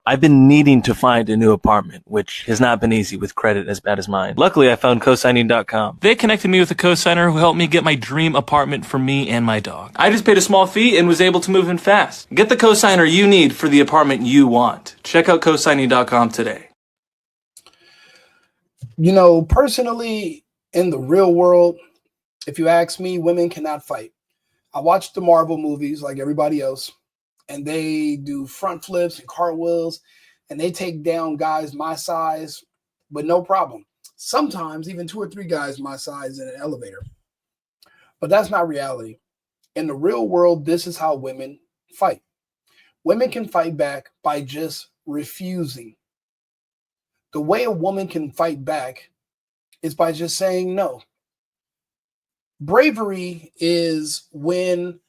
I've been needing to find a new apartment, which has not been easy with credit as bad as mine. Luckily, I found cosigning.com. They connected me with a cosigner who helped me get my dream apartment for me and my dog. I just paid a small fee and was able to move in fast. Get the cosigner you need for the apartment you want. Check out cosigning.com today. You know, personally, in the real world, if you ask me, women cannot fight. I watch the Marvel movies like everybody else, and they do front flips and cartwheels, and they take down guys my size, but no problem. Sometimes even 2 or 3 guys my size in an elevator. But that's not reality. In the real world, this is how women fight. Women can fight back by just refusing. The way a woman can fight back is by just saying no. Bravery is when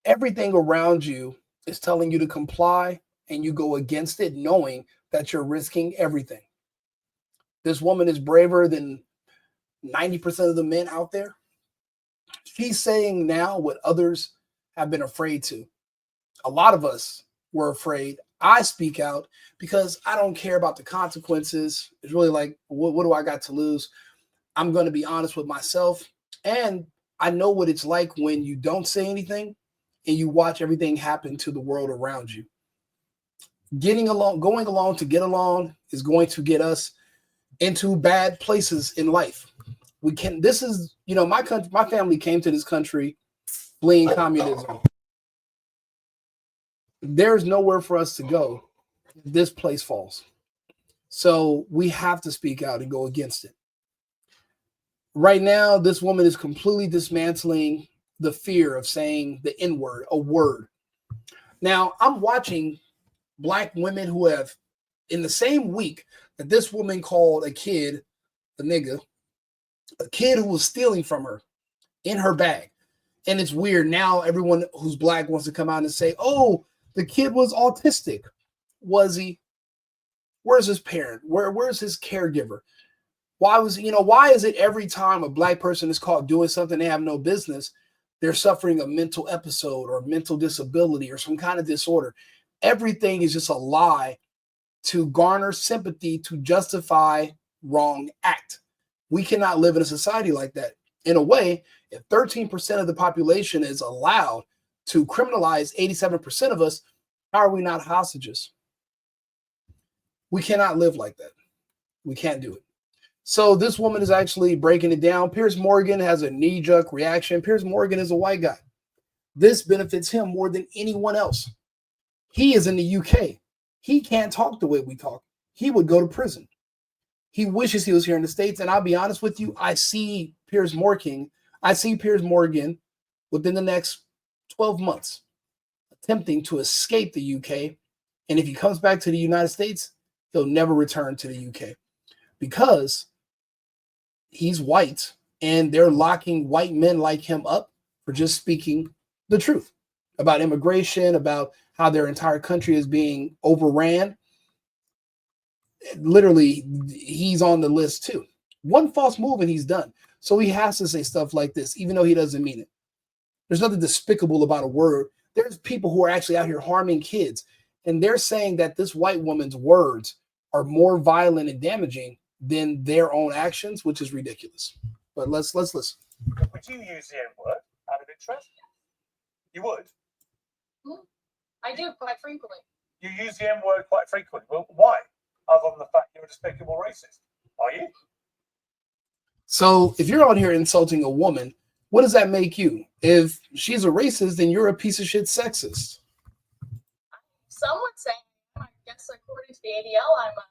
everything around you is telling you to comply and you go against it knowing that you're risking everything. This woman is braver than 90% of the men out there. She's saying now what others have been afraid to. A lot of us were afraid. I speak out because I don't care about the consequences. It's really like, what do I got to lose? I'm going to be honest with myself. And I know what it's like when you don't say anything and you watch everything happen to the world around you. Going along to get along is going to get us into bad places in life. My family came to this country fleeing communism. There's nowhere for us to go if this place falls. So we have to speak out and go against it. Right now, this woman is completely dismantling the fear of saying the N-word, a word. Now, I'm watching Black women who have, in the same week that this woman called a kid a nigga, a kid who was stealing from her in her bag. And it's weird. Now everyone who's Black wants to come out and say, oh, the kid was autistic. Was he? Where's his parent? Where's his caregiver? Why is it every time a Black person is caught doing something they have no business, they're suffering a mental episode or mental disability or some kind of disorder? Everything is just a lie to garner sympathy to justify wrong act. We cannot live in a society like that. In a way, if 13% of the population is allowed to criminalize 87% of us, how are we not hostages? We cannot live like that. We can't do it. So this woman is actually breaking it down. Piers Morgan has a knee-jerk reaction. Piers Morgan is a white guy. This benefits him more than anyone else. He is in the UK. He can't talk the way we talk. He would go to prison. He wishes he was here in the States. And I'll be honest with you, I see Piers Morgan within the next 12 months attempting to escape the UK. And if he comes back to the United States, he'll never return to the UK because he's white and they're locking white men like him up for just speaking the truth about immigration, about how their entire country is being overran. Literally, he's on the list too. One false move and he's done. So he has to say stuff like this, even though he doesn't mean it. There's nothing despicable about a word. There's people who are actually out here harming kids, and they're saying that this white woman's words are more violent and damaging than their own actions, which is ridiculous. But let's listen. Would you use the N-word out of interest? You would? I do quite frequently. You use the N-word quite frequently. Well, why? Other than the fact you're a despicable racist. Are you? So if you're out here insulting a woman, what does that make you? If she's a racist, then you're a piece of shit sexist. Some would say, I guess according to the ADL, I'm a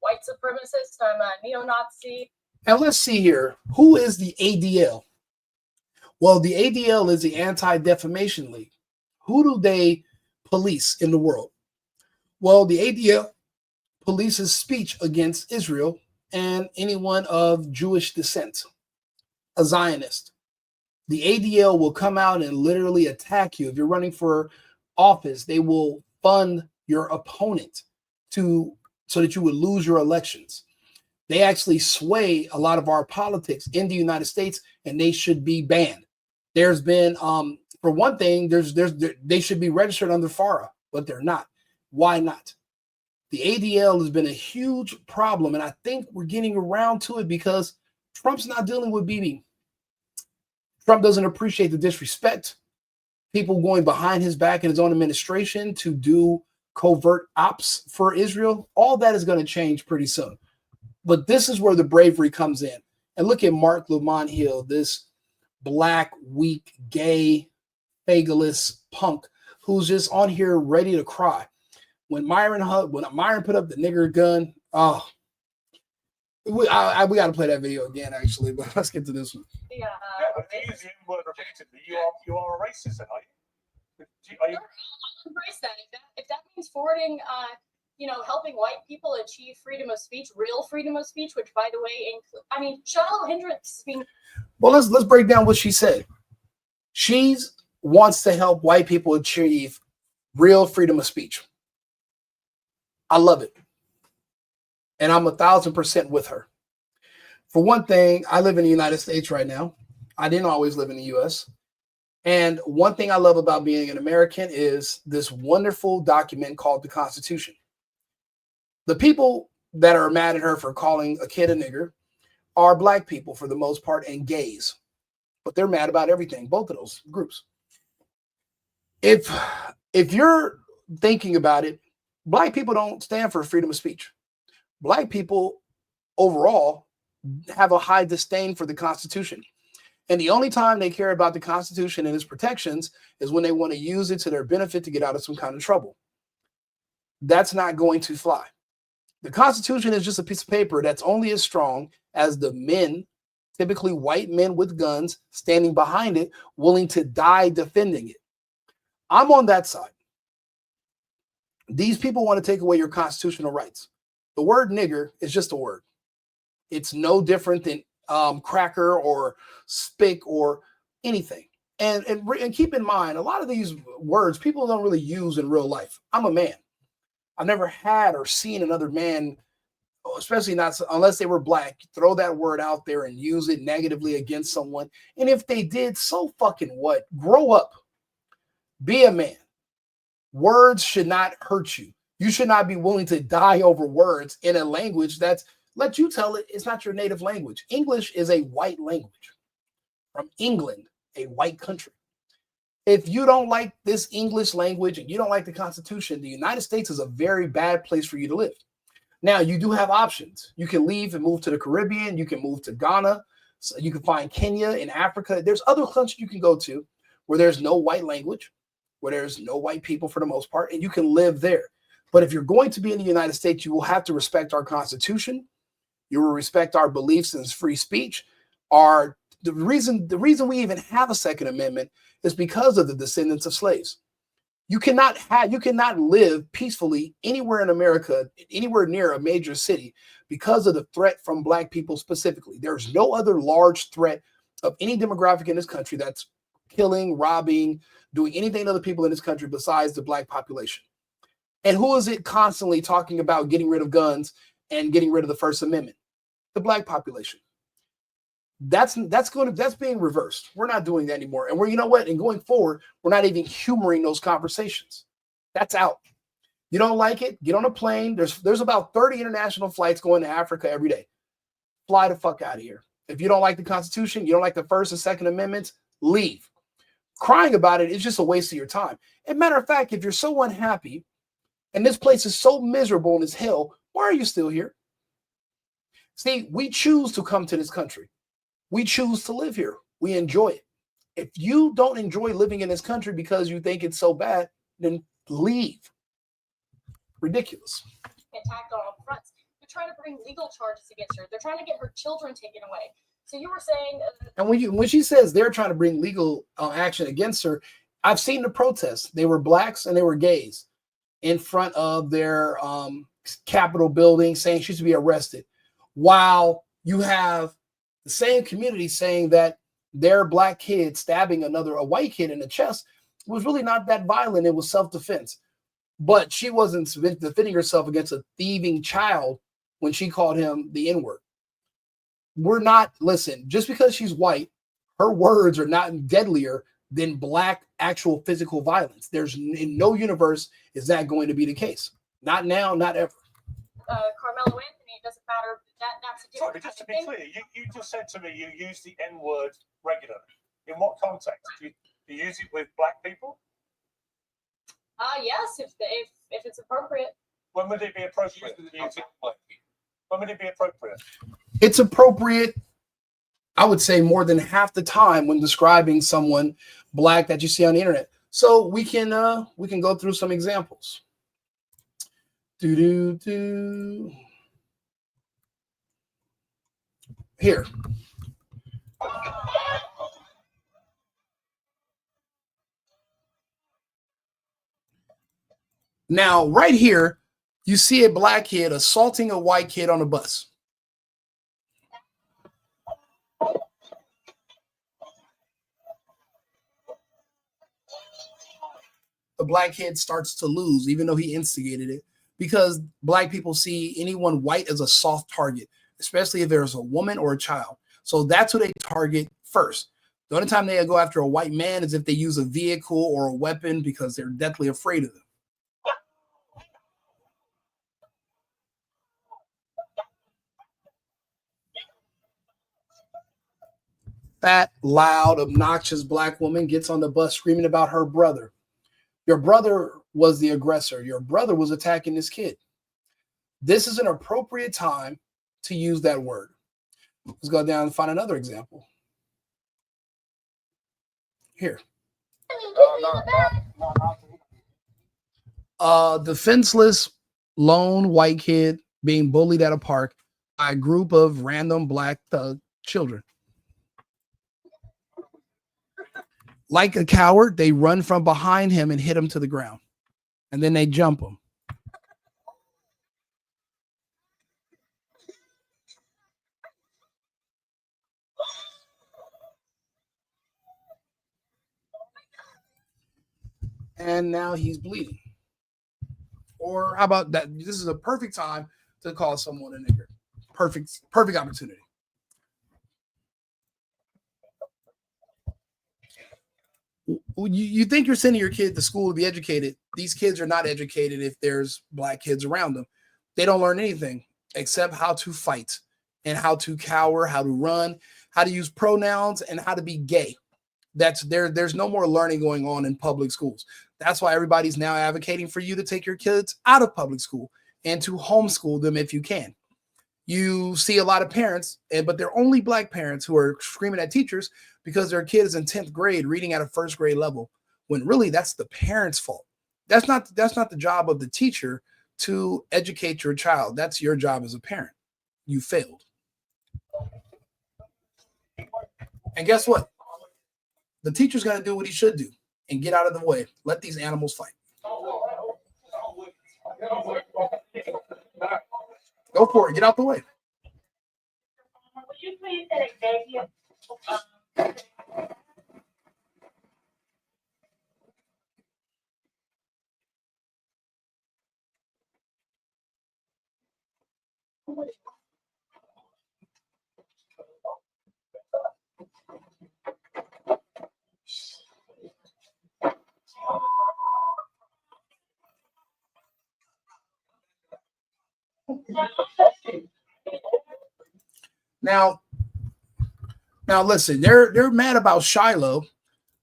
white supremacist, I'm a neo-Nazi. Now let's see here. Who is the ADL? Well, the ADL is the Anti-Defamation League. Who do they police in the world? Well, the ADL polices speech against Israel and anyone of Jewish descent, a Zionist. The ADL will come out and literally attack you. If you're running for office, they will fund your opponent so that you would lose your elections. They actually sway a lot of our politics in the United States, and they should be banned. There's been, for one thing, they should be registered under FARA, but they're not. Why not? The ADL has been a huge problem, and I think we're getting around to it because Trump's not dealing with BB. Trump doesn't appreciate the disrespect, people going behind his back in his own administration to do covert ops for Israel. All that is going to change pretty soon. But this is where the bravery comes in. And look at Mark Lamont Hill, this black, weak, gay, fagalist punk who's just on here ready to cry. When Myron put up the nigger gun, we got to play that video again, actually. But let's get to this one. Yeah, but if you use the word repeatedly, you are a racist, aren't you? Are you? I'll embrace that. If that means forwarding, helping white people achieve freedom of speech, real freedom of speech, which, by the way, shallow hindrance being. Well, let's break down what she said. She wants to help white people achieve real freedom of speech. I love it. And I'm 1,000% with her. For one thing, I live in the United States right now. I didn't always live in the US. And one thing I love about being an American is this wonderful document called the Constitution. The people that are mad at her for calling a kid a nigger are black people for the most part and gays. But they're mad about everything, both of those groups. If you're thinking about it, black people don't stand for freedom of speech. Black people overall have a high disdain for the Constitution. And the only time they care about the Constitution and its protections is when they want to use it to their benefit to get out of some kind of trouble. That's not going to fly. The Constitution is just a piece of paper that's only as strong as the men, typically white men with guns, standing behind it, willing to die defending it. I'm on that side. These people want to take away your constitutional rights. The word nigger is just a word. It's no different than cracker or spick or anything. And keep in mind, a lot of these words people don't really use in real life. I'm a man. I've never had or seen another man, especially not unless they were black, throw that word out there and use it negatively against someone. And if they did, so fucking what? Grow up. Be a man. Words should not hurt you. You should not be willing to die over words in a language that's, let you tell it, it's not your native language. English is a white language from England, a white country. If you don't like this English language and you don't like the Constitution, the United States is a very bad place for you to live. Now, you do have options. You can leave and move to the Caribbean. You can move to Ghana. So you can find Kenya in Africa. There's other countries you can go to where there's no white language, where there's no white people for the most part, and you can live there. But if you're going to be in the United States, you will have to respect our Constitution. You will respect our beliefs in free speech. The reason we even have a Second Amendment is because of the descendants of slaves. You cannot live peacefully anywhere in America, anywhere near a major city, because of the threat from black people specifically. There's no other large threat of any demographic in this country that's killing, robbing, doing anything to other people in this country besides the black population. And who is it constantly talking about getting rid of guns and getting rid of the First Amendment? The black population. That's being reversed. We're not doing that anymore. And you know what? And going forward, we're not even humoring those conversations. That's out. You don't like it? Get on a plane. There's about 30 international flights going to Africa every day. Fly the fuck out of here. If you don't like the Constitution, you don't like the First and Second Amendments, leave. Crying about it is just a waste of your time. As a matter of fact, if you're so unhappy and this place is so miserable as hell, why are you still here? See, we choose to come to this country. We choose to live here. We enjoy it. If you don't enjoy living in this country because you think it's so bad, then leave. Ridiculous. Attacked on all fronts. They're trying to bring legal charges against her. They're trying to get her children taken away. So you were saying... and when she says they're trying to bring legal action against her, I've seen the protests. They were blacks and they were gays in front of their Capitol building saying she should be arrested. While you have the same community saying that their black kid stabbing a white kid in the chest was really not that violent. It was self-defense. But she wasn't defending herself against a thieving child when she called him the N-word. Listen, just because she's white, her words are not deadlier than black actual physical violence. In no universe is that going to be the case. Not now, not ever. Carmelo Anthony, it doesn't matter. That's a Sorry, different but just to kind be of thing. clear, you just said to me you use the N word regularly. In what context? Do you use it with black people? Yes, if it's appropriate. When would it be appropriate? When would it be appropriate? It's appropriate, I would say, more than half the time when describing someone black that you see on the internet. So we can go through some examples. Here. Now, right here, you see a black kid assaulting a white kid on a bus. The black kid starts to lose, even though he instigated it, because black people see anyone white as a soft target, especially if there's a woman or a child. So that's who they target first. The only time they go after a white man is if they use a vehicle or a weapon because they're deathly afraid of them. Fat, loud, obnoxious black woman gets on the bus screaming about her brother. Your brother was the aggressor. Your brother was attacking this kid. This is an appropriate time to use that word. Let's go down and find another example. Here. Defenseless, lone white kid being bullied at a park by a group of random black thug children. Like a coward, they run from behind him and hit him to the ground. And then they jump him. And now he's bleeding. Or how about that? This is a perfect time to call someone a nigger. Perfect opportunity. You think you're sending your kid to school to be educated. These kids are not educated if there's black kids around them. They don't learn anything except how to fight and how to cower, how to run, how to use pronouns, and how to be gay. That's there. There's no more learning going on in public schools. That's why everybody's now advocating for you to take your kids out of public school and to homeschool them if you can. You see a lot of parents, but they're only black parents who are screaming at teachers because their kid is in 10th grade reading at a first grade level, when really that's the parent's fault. That's not the job of the teacher to educate your child. That's your job as a parent. You failed. And guess what? The teacher's going to do what he should do and get out of the way. Let these animals fight. Go for it. Get out the way. Would you please say Xavier? Now listen, they're mad about Shiloh,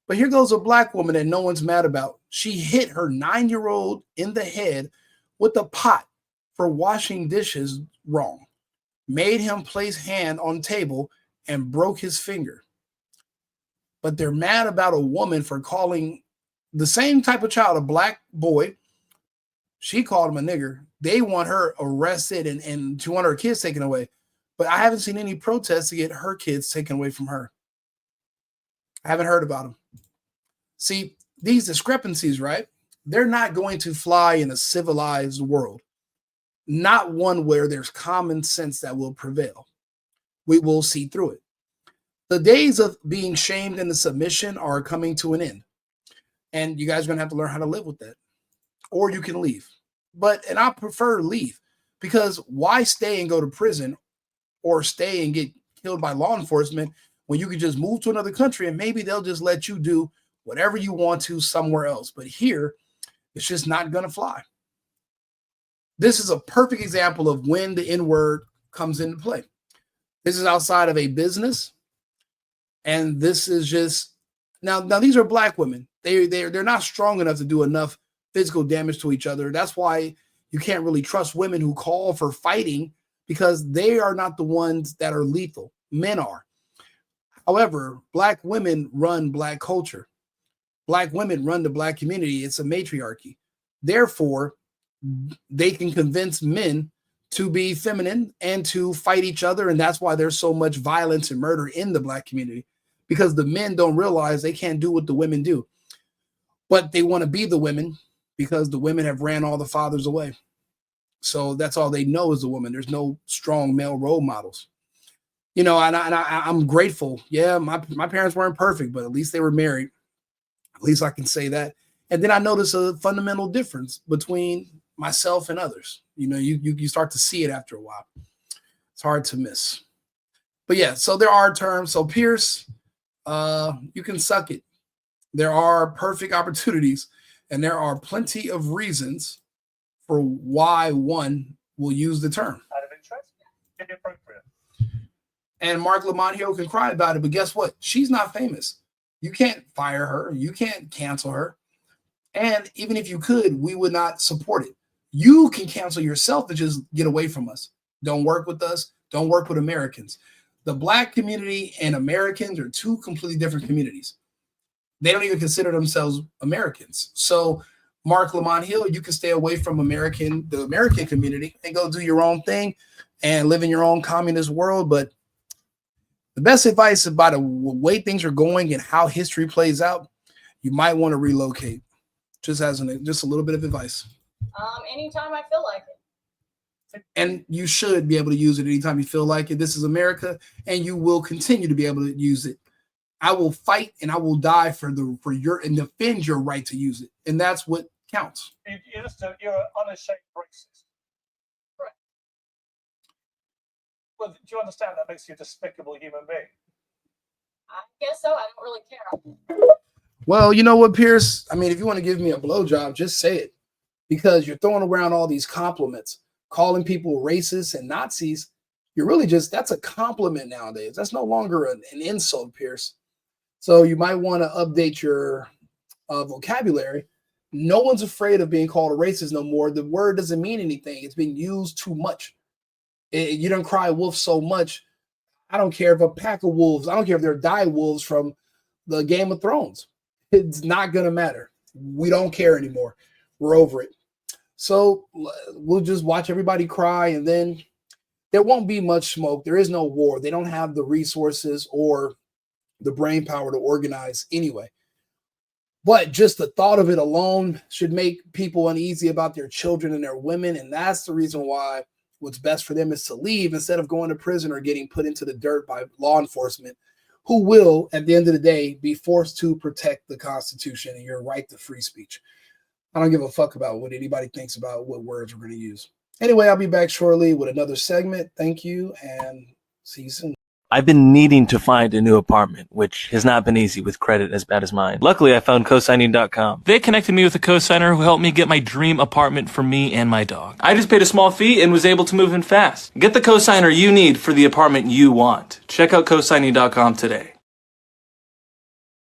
but here goes a black woman that no one's mad about. She hit her 9-year-old in the head with a pot for washing dishes wrong, made him place hand on table and broke his finger. But they're mad about a woman for calling the same type of child a black boy. She called him a nigger. They want her arrested and she want her kids taken away. But I haven't seen any protests to get her kids taken away from her. I haven't heard about them. See, these discrepancies, right? They're not going to fly in a civilized world. Not one where there's common sense that will prevail. We will see through it. The days of being shamed into submission are coming to an end. And you guys are going to have to learn how to live with that. Or you can leave. And I prefer leave, because why stay and go to prison or stay and get killed by law enforcement when you can just move to another country and maybe they'll just let you do whatever you want to somewhere else. But here, it's just not going to fly. This is a perfect example of when the N-word comes into play. This is outside of a business. And this is just now these are black women. They're not strong enough to do enough physical damage to each other. That's why you can't really trust women who call for fighting, because they are not the ones that are lethal. Men are. However, black women run black culture. Black women run the black community. It's a matriarchy. Therefore, they can convince men to be feminine and to fight each other. And that's why there's so much violence and murder in the black community, because the men don't realize they can't do what the women do. But they want to be the women because the women have ran all the fathers away. So that's all they know is the woman. There's no strong male role models. You know, and I'm grateful. Yeah, my parents weren't perfect, but at least they were married. At least I can say that. And then I noticed a fundamental difference between myself and others. You know, you start to see it after a while. It's hard to miss. But yeah, so there are terms. So Pierce, you can suck it. There are perfect opportunities, and there are plenty of reasons for why one will use the term. Out of interest, inappropriate. And Mark Lamont Hill can cry about it, but guess what? She's not famous. You can't fire her. You can't cancel her. And even if you could, we would not support it. You can cancel yourself and just get away from us. Don't work with us. Don't work with Americans. The black community and Americans are two completely different communities. They don't even consider themselves Americans. So Mark Lamont Hill, you can stay away from the American community and go do your own thing and live in your own communist world. But the best advice about the way things are going and how history plays out, you might want to relocate. Just a little bit of advice. Anytime I feel like it. And you should be able to use it anytime you feel like it. This is America, and you will continue to be able to use it. I will fight and I will die for your and defend your right to use it, and that's what counts. You're an unashamed racist. Correct. Well, do you understand that makes you a despicable human being? I guess so. I don't really care. Well, you know what, Pierce? I mean, if you want to give me a blowjob, just say it, because you're throwing around all these compliments, calling people racist and Nazis. You're really that's a compliment nowadays. That's no longer an insult, Pierce. So you might want to update your vocabulary. No one's afraid of being called a racist no more. The word doesn't mean anything. It's being used too much. You don't cry wolf so much. I don't care if a pack of wolves, I don't care if they're dire wolves from the Game of Thrones. It's not going to matter. We don't care anymore. We're over it. So we'll just watch everybody cry, and then there won't be much smoke. There is no war. They don't have the resources or the brain power to organize anyway. But just the thought of it alone should make people uneasy about their children and their women. And that's the reason why what's best for them is to leave instead of going to prison or getting put into the dirt by law enforcement, who will, at the end of the day, be forced to protect the Constitution and your right to free speech. I don't give a fuck about what anybody thinks about what words we're going to use. Anyway, I'll be back shortly with another segment. Thank you, and see you soon. I've been needing to find a new apartment, which has not been easy with credit as bad as mine. Luckily, I found cosigning.com. They connected me with a cosigner who helped me get my dream apartment for me and my dog. I just paid a small fee and was able to move in fast. Get the cosigner you need for the apartment you want. Check out cosigning.com today.